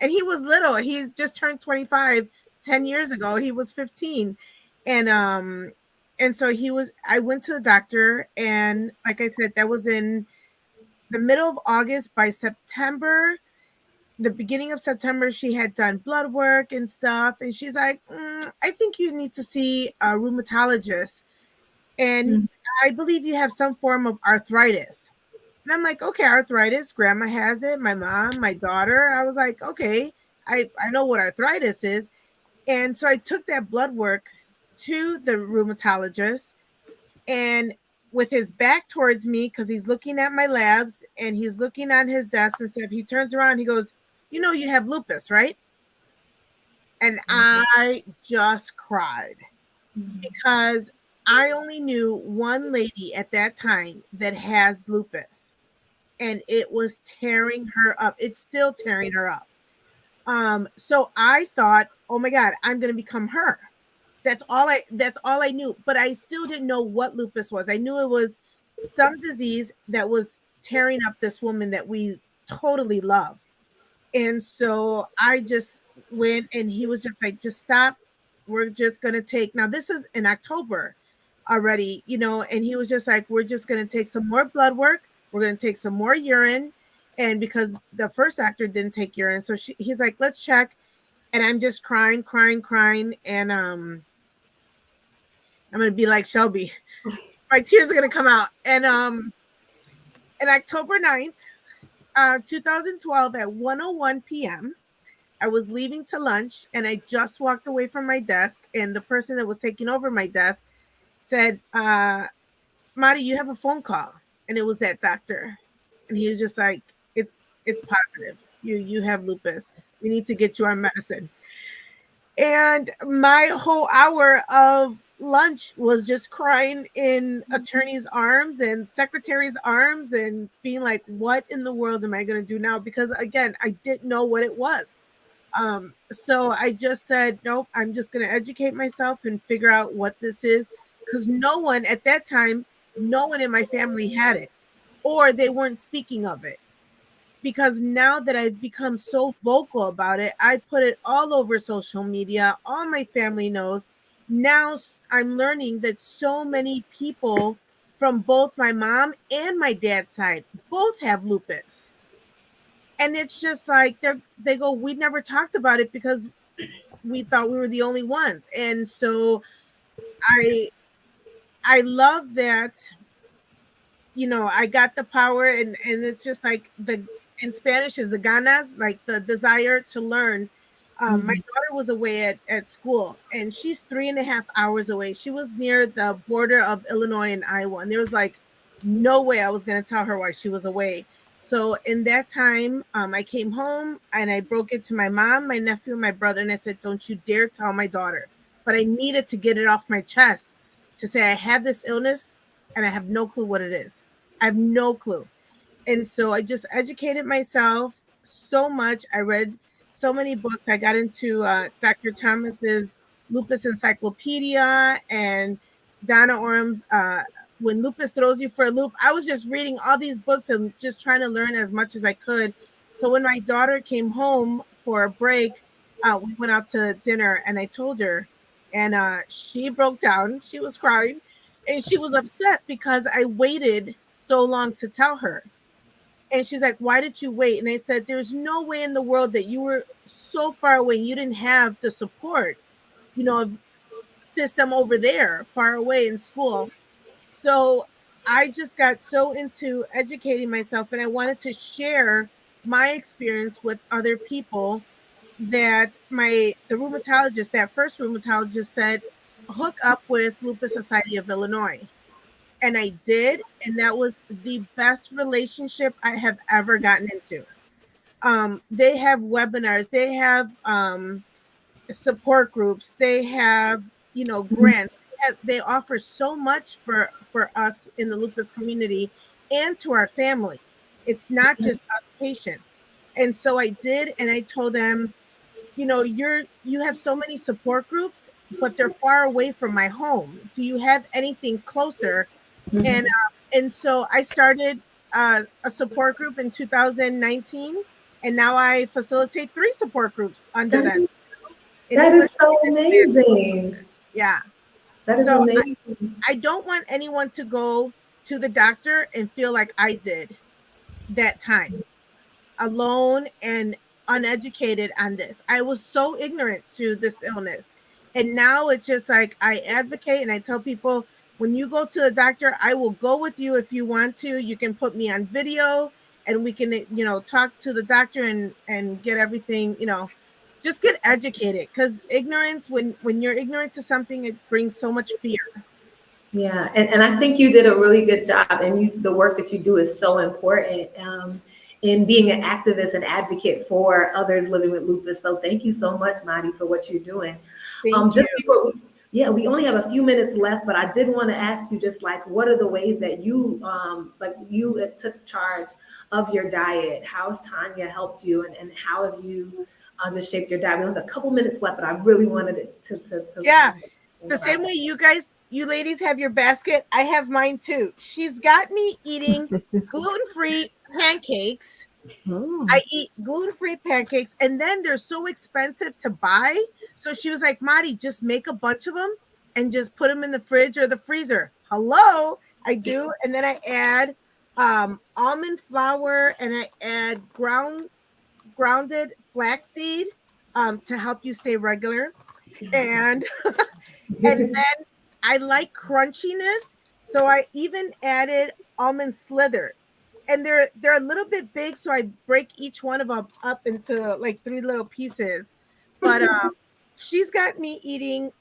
And he was little. He just turned 25 10 years ago. He was 15. And so I went to the doctor. And like I said, that was in the middle of August. By September, the beginning of September, she had done blood work and stuff. And she's like, I think you need to see a rheumatologist. And I believe you have some form of arthritis. And I'm like, okay, arthritis, grandma has it, my mom, my daughter. I was like, okay, I know what arthritis is. And so I took that blood work to the rheumatologist and with his back towards me, because he's looking at my labs and he's looking on his desk and stuff, he turns around, he goes, you know, you have lupus, right? And Mm-hmm. I just cried because I only knew one lady at that time that has lupus, and it was tearing her up. It's still tearing her up. So I thought, oh my God, I'm gonna become her. That's all I knew. But I still didn't know what lupus was. I knew it was some disease that was tearing up this woman that we totally love. And so I just went, and he was just like, just stop. We're just gonna take, now this is in October already, you know, and he was just like, we're just gonna take some more blood work, we're gonna take some more urine. And because the first doctor didn't take urine, so he's like, let's check. And I'm just crying, crying, crying. And I'm gonna be like Shelby. My tears are gonna come out. And in October 9th, 2012 at 1:01 p.m., I was leaving to lunch, and I just walked away from my desk, and the person that was taking over my desk said, Marty, you have a phone call. And it was that doctor. And he was just like, it's positive. You have lupus. We need to get you on medicine. And my whole hour of lunch was just crying in attorney's arms and secretary's arms and being like, what in the world am I going to do now? Because again, I didn't know what it was. So I just said, nope, I'm just going to educate myself and figure out what this is. Because no one at that time, no one in my family had it, or they weren't speaking of it. Because now that I've become so vocal about it, I put it all over social media. All my family knows. Now I'm learning that so many people from both my mom and my dad's side both have lupus. And it's just like they go, we never talked about it because we thought we were the only ones. And so I love that, you know, I got the power, and it's just like in Spanish is the ganas, like the desire to learn. My daughter was away at school, and she's 3.5 hours away. She was near the border of Illinois and Iowa, and there was like no way I was going to tell her why she was away. So in that time, I came home and I broke it to my mom, my nephew, and my brother, and I said, don't you dare tell my daughter. But I needed to get it off my chest to say I have this illness and I have no clue what it is. I have no clue. And so I just educated myself so much. I read so many books. I got into Dr. Thomas's Lupus Encyclopedia and Donna Orum's When Lupus Throws You for a Loop. I was just reading all these books and just trying to learn as much as I could. So when my daughter came home for a break, we went out to dinner, and I told her, and she broke down. She was crying, and she was upset because I waited so long to tell her. And she's like, why did you wait? And I said, there's no way in the world that you were so far away. You didn't have the support, you know, system over there far away in school. So I just got so into educating myself, and I wanted to share my experience with other people that the rheumatologist, that first rheumatologist said, hook up with Lupus Society of Illinois. And I did, and that was the best relationship I have ever gotten into. They have webinars, they have support groups, they have, you know, grants. They offer so much for us in the lupus community and to our families. It's not just us patients. And so I did, and I told them, you know, you have so many support groups, but they're far away from my home. Do you have anything closer? And so I started a support group in 2019, and now I facilitate 3 support groups under them. That is so amazing. Yeah. That is So amazing. I don't want anyone to go to the doctor and feel like I did that time, alone and uneducated on this. I was so ignorant to this illness. And now it's just like I advocate and I tell people, when you go to the doctor, I will go with you if you want to. You can put me on video and we can, you know, talk to the doctor and get everything, you know, just get educated, because ignorance, when you're ignorant to something, it brings so much fear. Yeah, and I think you did a really good job, and the work that you do is so important. in being an activist and advocate for others living with lupus. So thank you so much, Madi, for what you're doing. Thank Just you. before we only have a few minutes left, but I did want to ask you just like, what are the ways that you took charge of your diet? How's Tanya helped you, and how have you just shaped your diet? We have a couple minutes left, but I really wanted it to Yeah. The same way you ladies have your basket, I have mine too. She's got me eating gluten-free pancakes. I eat gluten-free pancakes, and then they're so expensive to buy. So she was like, Madi, just make a bunch of them and just put them in the fridge or the freezer. Hello, I do. And then I add almond flour, and I add grounded flaxseed to help you stay regular. And and then I like crunchiness, so I even added almond slithers. And they're a little bit big, so I break each one of them up into like 3 little pieces. But she's got me eating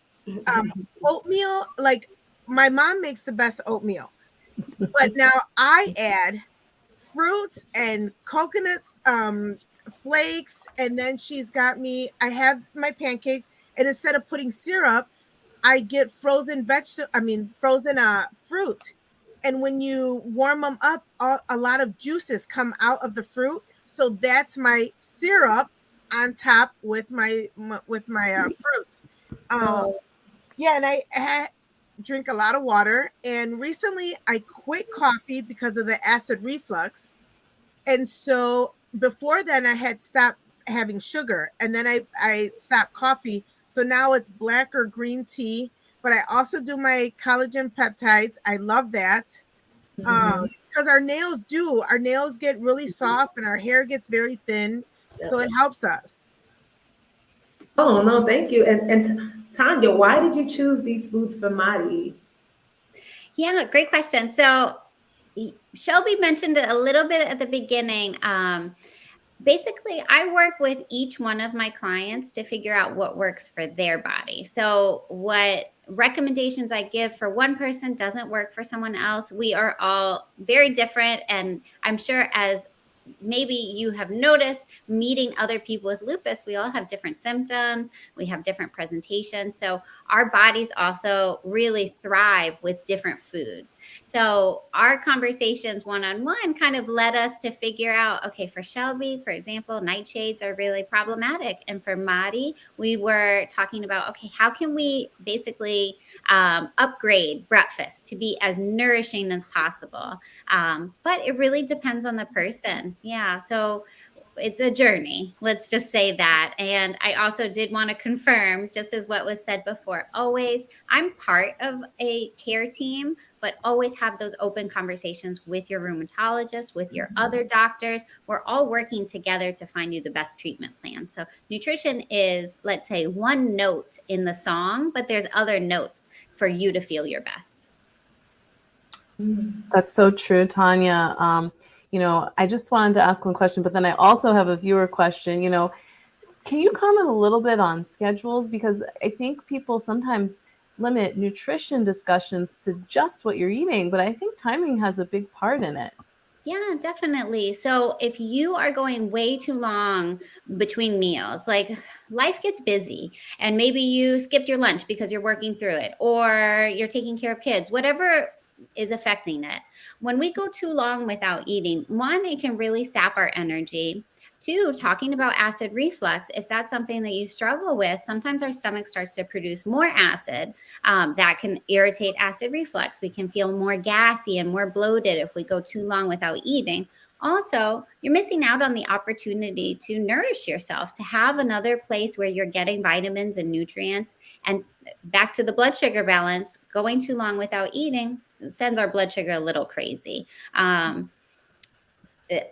oatmeal. Like, my mom makes the best oatmeal, but now I add fruits and coconuts, flakes, and then she's got me. I have my pancakes, and instead of putting syrup, I get frozen fruit. And when you warm them up, a lot of juices come out of the fruit. So that's my syrup on top with my fruits. Yeah, and I drink a lot of water. And recently, I quit coffee because of the acid reflux. And so before then, I had stopped having sugar, and then I stopped coffee. So now it's black or green tea. But I also do my collagen peptides. I love that because our nails get really soft and our hair gets very thin. So it helps us. Oh no, thank you. And Tanya, why did you choose these foods for Madi? Yeah, great question. So Shelby mentioned it a little bit at the beginning. Basically, I work with each one of my clients to figure out what works for their body. So, what recommendations I give for one person doesn't work for someone else. We are all very different. And I'm sure, as maybe you have noticed, meeting other people with lupus, we all have different symptoms, we have different presentations. So our bodies also really thrive with different foods. So our conversations one-on-one kind of led us to figure out, okay, for Shelby, for example, nightshades are really problematic. And for Madi, we were talking about, okay, how can we basically upgrade breakfast to be as nourishing as possible? But it really depends on the person. Yeah. So it's a journey. Let's just say that. And I also did want to confirm, just as what was said before, always, I'm part of a care team, but always have those open conversations with your rheumatologist, with your other doctors. We're all working together to find you the best treatment plan. So nutrition is, let's say, one note in the song, but there's other notes for you to feel your best. That's so true, Tanya. I just wanted to ask one question, but then I also have a viewer question. Can you comment a little bit on schedules? Because I think people sometimes limit nutrition discussions to just what you're eating, but I think timing has a big part in it. Yeah, definitely. So if you are going way too long between meals, like life gets busy and maybe you skipped your lunch because you're working through it, or you're taking care of kids, whatever is affecting it. When we go too long without eating, one, it can really sap our energy. Two, talking about acid reflux, if that's something that you struggle with, sometimes our stomach starts to produce more acid. That can irritate acid reflux. We can feel more gassy and more bloated if we go too long without eating. Also, you're missing out on the opportunity to nourish yourself, to have another place where you're getting vitamins and nutrients. And back to the blood sugar balance, going too long without eating sends our blood sugar a little crazy.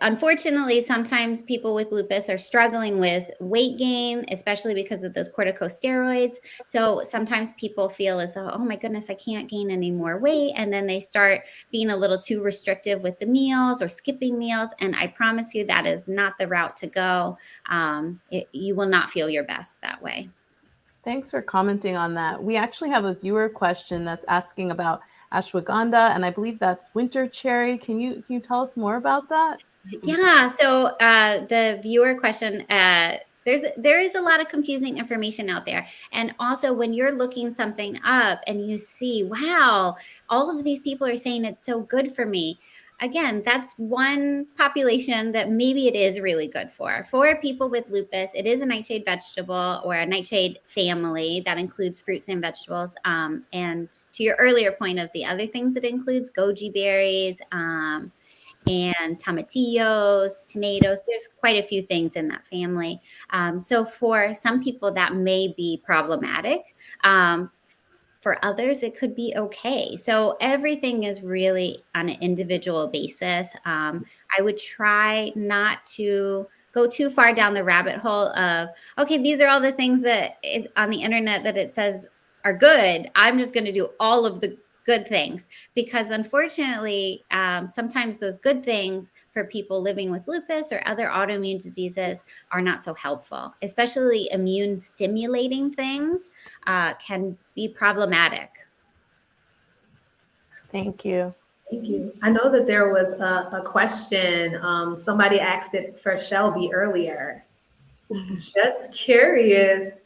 Unfortunately, sometimes people with lupus are struggling with weight gain, especially because of those corticosteroids. So sometimes people feel as though, oh my goodness, I can't gain any more weight. And then they start being a little too restrictive with the meals or skipping meals. And I promise you that is not the route to go. You will not feel your best that way. Thanks for commenting on that. We actually have a viewer question that's asking about ashwagandha, and I believe that's winter cherry. Can you tell us more about that? Yeah. So the viewer question, there is a lot of confusing information out there. And also when you're looking something up and you see, wow, all of these people are saying it's so good for me. Again, that's one population that maybe it is really good for. For people with lupus, it is a nightshade vegetable or a nightshade family that includes fruits and vegetables. And to your earlier point of the other things it includes, goji berries, and tomatillos, tomatoes. There's quite a few things in that family. So for some people, that may be problematic. For others, it could be okay. So everything is really on an individual basis. I would try not to go too far down the rabbit hole of, okay, these are all the things that on the internet that it says are good. I'm just going to do all of the good things, because unfortunately, sometimes those good things for people living with lupus or other autoimmune diseases are not so helpful, especially immune stimulating things can be problematic. Thank you. Thank you. I know that there was a question. Somebody asked it for Shelby earlier. Just curious,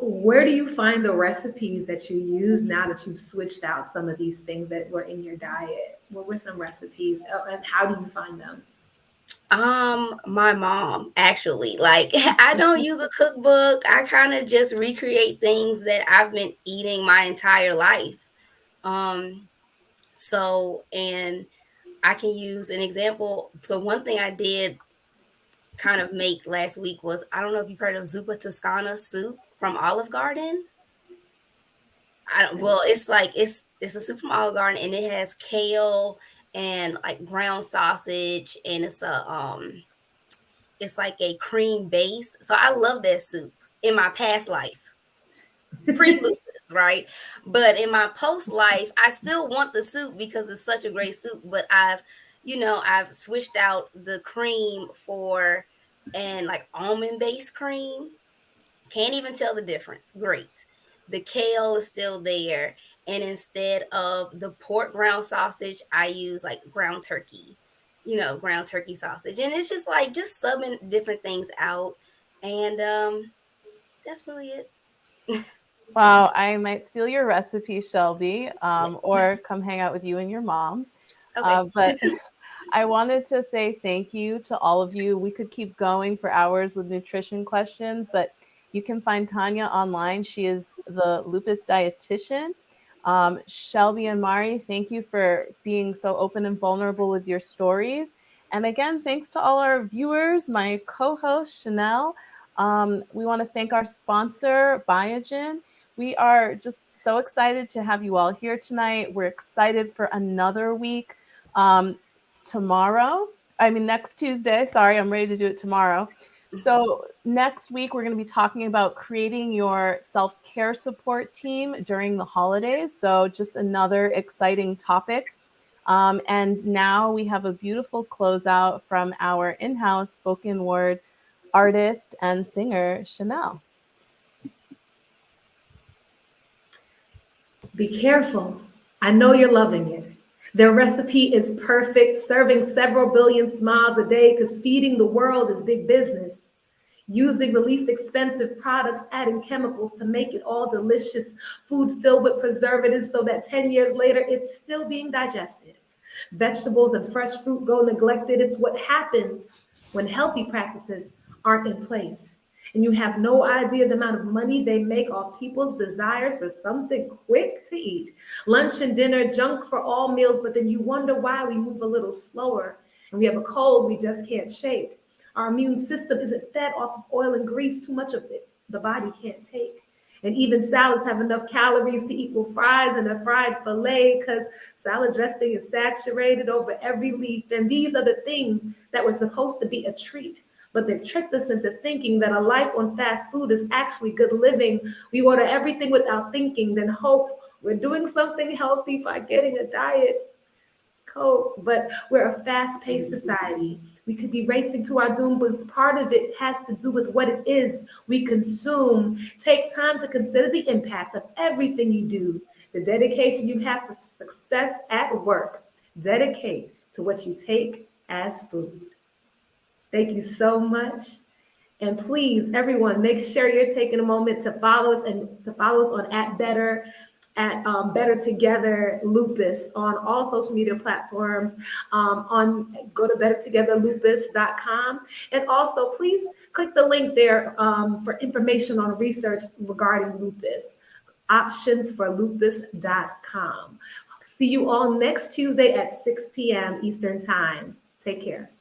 where do you find the recipes that you use now that you've switched out some of these things that were in your diet? What were some recipes, and how do you find them? My mom actually, like, I don't use a cookbook. I kind of just recreate things that I've been eating my entire life. Um, and I can use an example. So one thing I did kind of make last week was, I don't know if you've heard of zuppa toscana soup from Olive Garden. Well, it's like it's a soup from Olive Garden, and it has kale and like ground sausage, and it's like a cream base. So I love that soup in my past life, pre-lupus, right? But in my post life, I still want the soup because it's such a great soup. But I've switched out the cream for and like almond based cream. Can't even tell the difference. Great. The kale is still there. And instead of the pork ground sausage, I use like ground turkey sausage. And it's just like just subbing different things out. And that's really it. Wow, I might steal your recipe, Shelby, or come hang out with you and your mom. Okay. But I wanted to say thank you to all of you. We could keep going for hours with nutrition questions, but you can find Tanya online. She is the lupus dietitian. Shelby and Mari, thank you for being so open and vulnerable with your stories. And again, thanks to all our viewers, my co-host, Chanel. We want to thank our sponsor, Biogen. We are just so excited to have you all here tonight. We're excited for another week. Next Tuesday. Sorry, I'm ready to do it tomorrow. So next week, we're going to be talking about creating your self-care support team during the holidays. So just another exciting topic. And now we have a beautiful closeout from our in-house spoken word artist and singer, Chanel. Be careful. I know you're loving it. Their recipe is perfect, serving several billion smiles a day because feeding the world is big business. Using the least expensive products, adding chemicals to make it all delicious, food filled with preservatives so that 10 years later it's still being digested. Vegetables and fresh fruit go neglected. It's what happens when healthy practices aren't in place. And you have no idea the amount of money they make off people's desires for something quick to eat. Lunch and dinner, junk for all meals, but then you wonder why we move a little slower and we have a cold we just can't shake. Our immune system isn't fed off of oil and grease, too much of it the body can't take. And even salads have enough calories to equal fries and a fried filet because salad dressing is saturated over every leaf. And these are the things that were supposed to be a treat. But they've tricked us into thinking that a life on fast food is actually good living. We order everything without thinking, then hope we're doing something healthy by getting a diet Coke. But we're a fast-paced society. We could be racing to our doom, but part of it has to do with what it is we consume. Take time to consider the impact of everything you do, the dedication you have for success at work. Dedicate to what you take as food. Thank you so much. And please, everyone, make sure you're taking a moment to follow us on Better Together Lupus on all social media platforms. Go to bettertogetherlupus.com, and also please click the link there for information on research regarding lupus. Optionsforlupus.com. See you all next Tuesday at 6 p.m. Eastern Time. Take care.